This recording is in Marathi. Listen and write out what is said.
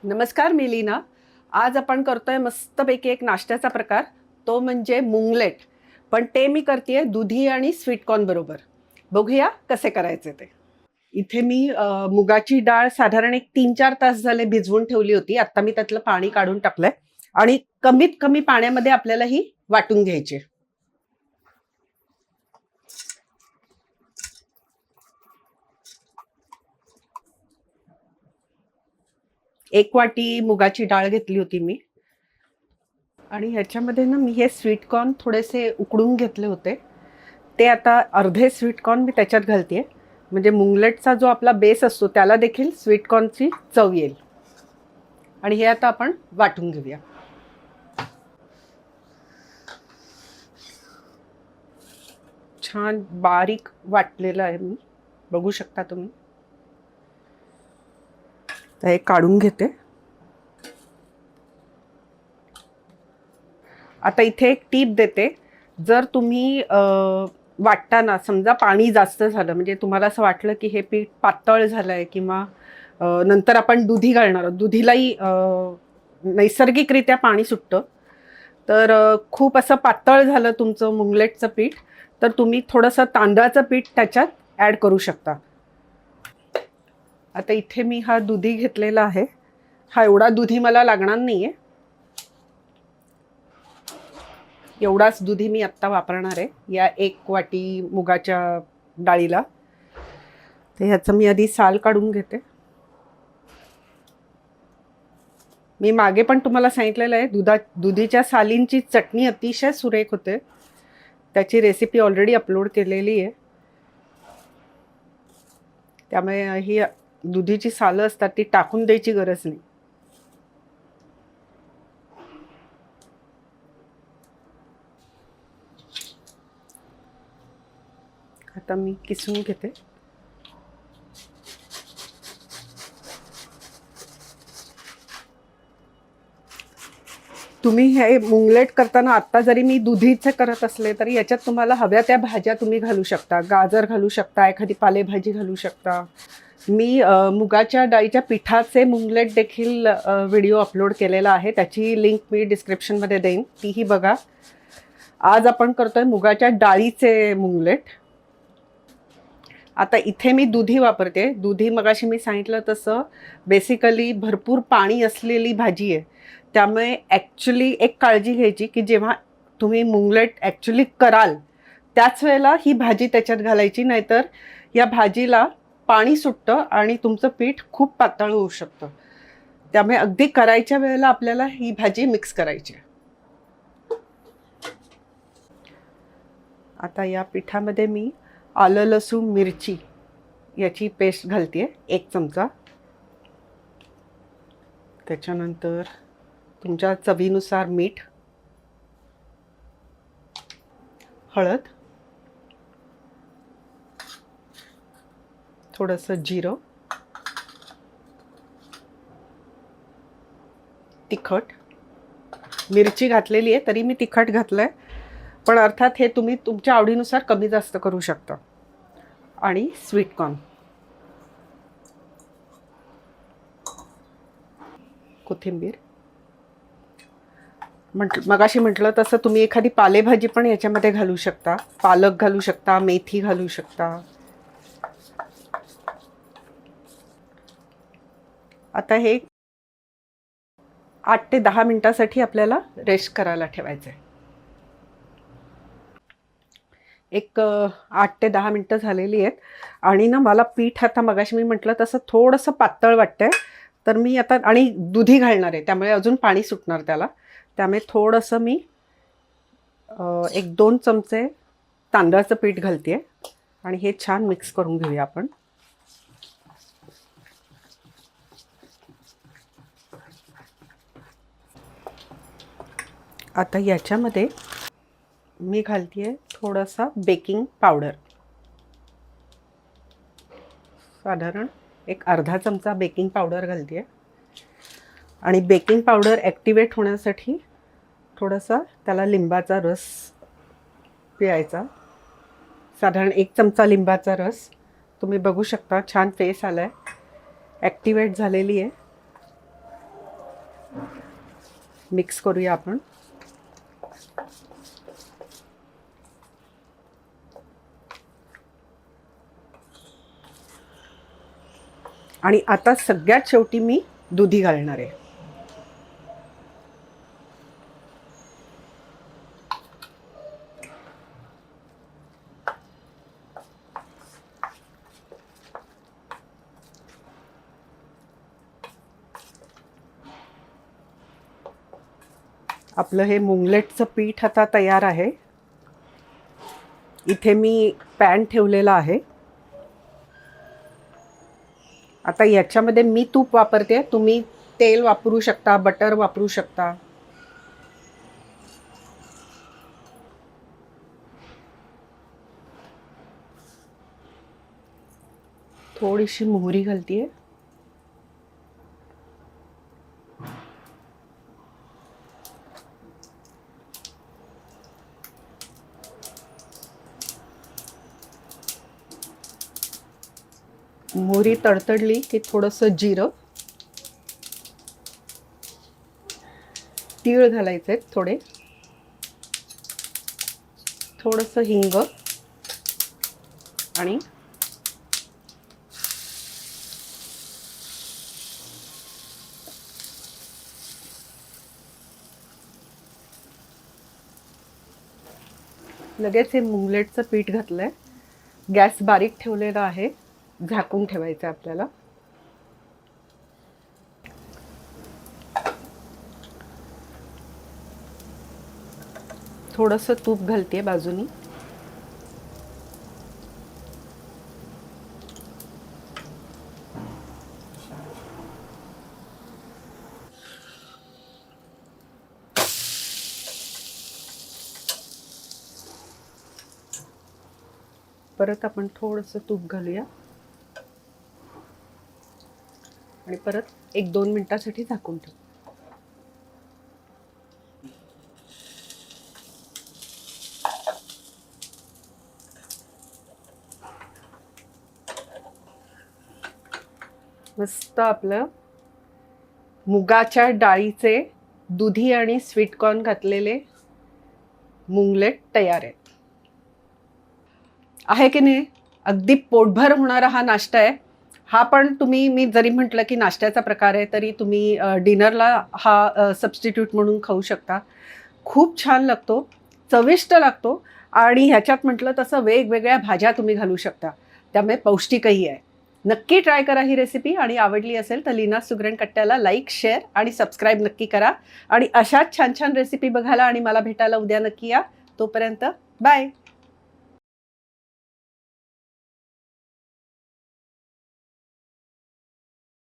नमस्कार, मी लीना. आज आपण करतोय मस्तपैकी एक नाश्त्याचा प्रकार, तो म्हणजे मुंगलेट. पण ते मी करतेय दुधी आणि स्वीट कॉर्न बरोबर. बघूया कसे करायचे ते. इथे मी मुगाची डाळ साधारण एक 3-4 तास झाले भिजवून ठेवली होती. आता मी त्यातलं पाणी काढून टाकलंय आणि कमीत कमी पाण्यामध्ये आपल्याला ही वाटून घ्यायची. 1 वाटी मुगाची डाळ घेतली होती मी. आणि ह्याच्यामध्ये ना मी हे स्वीट कॉर्न थोडेसे उकडून घेतले होते. ते आता अर्धे स्वीट कॉर्न मी त्याच्यात घालते, म्हणजे मुंगलेटचा जो आपला बेस असतो त्याला देखील स्वीट कॉर्नची चव येईल. आणि हे आता आपण वाटून घेऊया. छान बारीक वाटलेलं आहे मी, बघू शकता तुम्ही. तर हे काढून घेते. आता इथे एक टीप देते. जर तुम्ही वाटताना समजा पाणी जास्त झालं, म्हणजे तुम्हाला असं वाटलं की हे पीठ पातळ झालं आहे किंवा नंतर आपण दुधी घालणार आहोत, दुधीलाही नैसर्गिकरित्या पाणी सुटतं, तर खूप असं पातळ झालं तुमचं मुंगलेटचं पीठ, तर तुम्ही थोडंसं तांदळाचं पीठ त्याच्यात ॲड करू शकता. आता इथे मी हा दुधी घेतलेला आहे. हा एवढा दुधी मला लागणार नाही आहे. एवढाच दुधी मी आत्ता वापरणार आहे या 1 वाटी मुगाच्या डाळीला. तर ह्याचं मी आधी साल काढून घेते. मी मागे पण तुम्हाला सांगितलेलं आहे, दुधीच्या सालींची चटणी अतिशय सुरेख होते. त्याची रेसिपी ऑलरेडी अपलोड केलेली आहे. त्यामुळे ही दुधीची सालं असतात ती टाकून द्यायची गरज नाही. आता मी किसून घेते. तुम्ही हे मुंगलेट करताना आत्ता जरी मी दुधीचे करत असले तरी याच्यात तुम्हाला हव्या त्या भाज्या तुम्ही घालू शकता. गाजर घालू शकता, एखादी पालेभाजी घालू शकता. मी मुगाच्या डाळीच्या पिठाचे मुंगलेट देखील व्हिडिओ अपलोड केलेला आहे. त्याची लिंक मी डिस्क्रिप्शनमध्ये देईन, तीही बघा. आज आपण करतोय मुगाच्या डाळीचे मुंगलेट. आता इथे मी दुधी वापरते. दुधी मगाशी मी सांगितलं तसं बेसिकली भरपूर पाणी असलेली भाजी आहे. त्यामुळे ॲक्च्युली एक काळजी घ्यायची की जेव्हा तुम्ही मुंगलेट ॲक्च्युली कराल त्याच वेळेला ही भाजी त्याच्यात घालायची, नाहीतर या भाजीला पाणी सुटतं आणि तुमचं पीठ खूप पातळ होऊ शकतं. त्यामुळे अगदी करायच्या वेळेला आपल्याला ही भाजी मिक्स करायची. आता या पिठामध्ये मी आलं, लसूण, मिरची याची पेस्ट घालते 1 चमचा. त्याच्यानंतर तुमच्या चवीनुसार मीठ, हळद, थोडंसं जिरं, तिखट. मिरची घातलेली आहे तरी मी तिखट घातलं आहे, पण अर्थात हे तुम्ही तुमच्या आवडीनुसार कमी जास्त करू शकता. आणि स्वीट कॉर्न, कोथिंबीर. मगाशी म्हटलं तसं तुम्ही एखादी पालेभाजी पण याच्यामध्ये घालू शकता. पालक घालू शकता, मेथी घालू शकता. आता हे 8 ते 10 मिनिटासाठी आपल्याला रेस्ट करायला ठेवायचं आहे. एक 8 ते 10 मिनटं झालेली आहेत आणि ना मला पीठ आता मगाशी मी म्हटलं तसं थोडंसं पातळ वाटतंय. तर मी आता आणि दुधी घालणार आहे त्यामुळे अजून पाणी सुटणार त्याला. त्यामुळे थोडंसं मी 1-2 चमचे तांदळाचं पीठ घालते आणि हे छान मिक्स करून घेऊया आपण. आता याच्यामध्ये मी घालते थोडासा बेकिंग पावडर. साधारण एक अर्धा चमचा बेकिंग पावडर घालते. आणि बेकिंग पावडर ॲक्टिवेट होण्यासाठी थोडासा त्याला लिंबाचा रस पिळायचा. साधारण 1 चमचा लिंबाचा रस. तुम्ही बघू शकता छान फेस आला आहे, ॲक्टिवेट झालेली आहे. मिक्स करूया आपण. आणि आता सगळ्यात शेवटी मी दुधी घालणार आहे. आपलं हे मुंगलेटचं पीठ आता तयार आहे. इथे मी पॅन ठेवलेला आहे. आता याच्यामध्ये मी तूप वापरते, तुम्ही तेल वापरू शकता, बटर वापरू शकता. थोडीशी मोहरी घालतीये. मोहरी तडतडली की थोडंसं जिरं, तीळ घालायचे थोडे, थोडंसं हिंग आणि लगेच हे मुंगलेटचं पीठ घातलंय. गॅस बारीक ठेवलेला आहे. झाकून ठेवायचं आपल्याला. थोडंसं तूप घालते बाजूनी. परत आपण थोडंसं तूप घालूया आणि परत 1-2 मिनिटांसाठी झाकून ठेवू. मस्त आपलं मुगाच्या डाळीचे दुधी आणि स्वीटकॉर्न घातलेले मुंगलेट तयार आहेत. आहे की नाही? अगदी पोटभर होणारा हा नाश्ता आहे. हा पण तुम्ही, मी जरी म्हटलं की नाश्त्याचा प्रकार आहे, तरी तुम्ही डिनरला हा सबस्टिट्यूट म्हणून खाऊ शकता. खूप छान लागतो, चविष्ट लागतो आणि ह्याच्यात म्हटलं तसं वेगवेगळ्या भाज्या तुम्ही घालू शकता. त्यामुळे पौष्टिकही आहे. नक्की ट्राय करा ही रेसिपी आणि आवडली असेल तर लीना सुगरण कट्ट्याला लाईक, शेअर आणि सबस्क्राईब नक्की करा. आणि अशाच छान छान रेसिपी बघायला आणि मला भेटायला उद्या नक्की या. तोपर्यंत बाय.